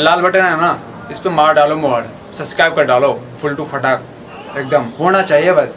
लाल button है ना, इस पे मार डालो मोड़, सब्सक्राइब कर डालो फुल टू फटाक, एकदम होना चाहिए बस।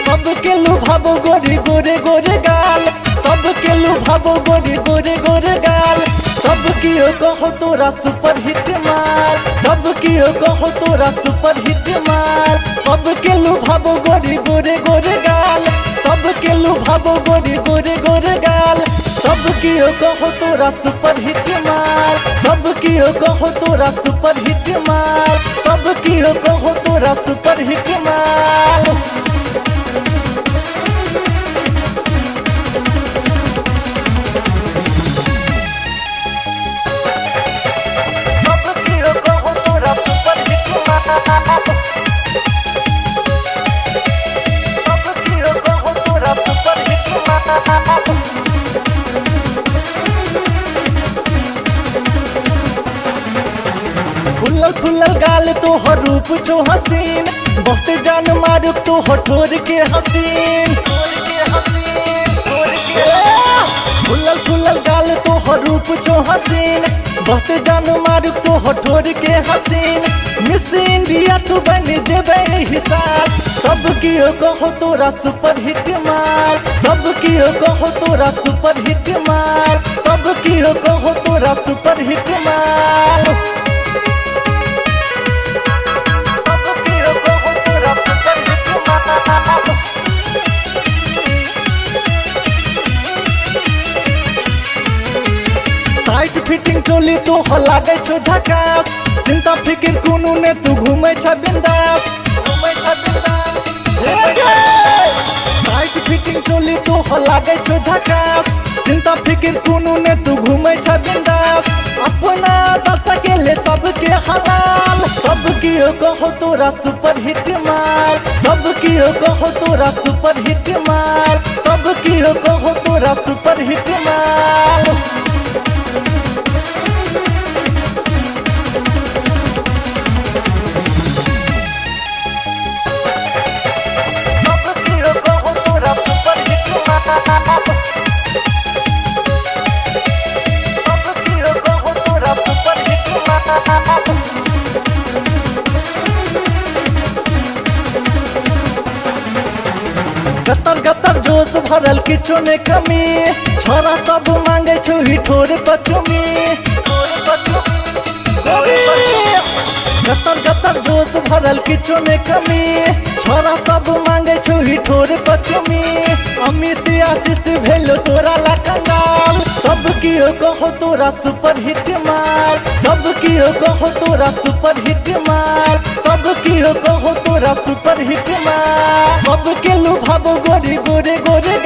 सबके लुभाबो गोरे गोरे गोरे गाल, सबके लुभाबो गोरे गोरे गोरे गाल, सबकी कहो तोरा सुपर हिट मार, सबकी कहो तोरा सुपर हिट मार, सबके लुभाबो गोरे गोरे गोरे गाल, सबके लुभाबो गोरे गोरे गोरे गाल, सबकी कहो तोरा सुपर हिट मार, सबकी कहो तोरा सुपर हिट मार, सबकी कहो तोरा सुपर हिट मार। फुलल फुलल गाल तोहर रूप छो हसीन, बहुत जान मारुक तोहर ठोर के हसीन। फुलल फुलल गाल तोहर रूप छो हसीन, बहुत जान मारुक तोहर ठोर के हसीन। मिस इंडिया तू बन जेबे हिसाब, सबकी कहो तोरा सुपर हिट मार, सबकी कहो तोरा सुपर हिट मार, सबकी कहो तोरा सुपर हिट मार। टाइट फिटिंग चोली तो लागे छो झकास, चिंता फिकिर कोनो ने तू घूमे छ बिंदास, घूमे छ बिंदास। टाइट फिटिंग चोली तो लागे छो झकास, चिंता फिकिर कोनो ने तू घूमे छ बिंदास। अपना दस के ले सबके हलाल, सबकी कहो तोरा सुपर हिट मार, सबकी कहो तोरा सुपर हिट मार, सबकी कहो तोरा सुपर हिट मार। गतर गतर जोश भरल किछो ने कमी, छोरा सब मांगे छो हिठोर पचमी। गतर गतर जोश भरल किछो ने कमी, छोरा सब मांगे छो हिठोर पचमी। अमित आशीष भेलो तोरा ला कंगाल, सबकी कहो तोरा सुपर हिट मार, सबकी कहो तोरा सुपर हिट मार, सबकी कहो तोरा सुपर हिट मार। सबके लुभाबो गोरे गोरे गोरे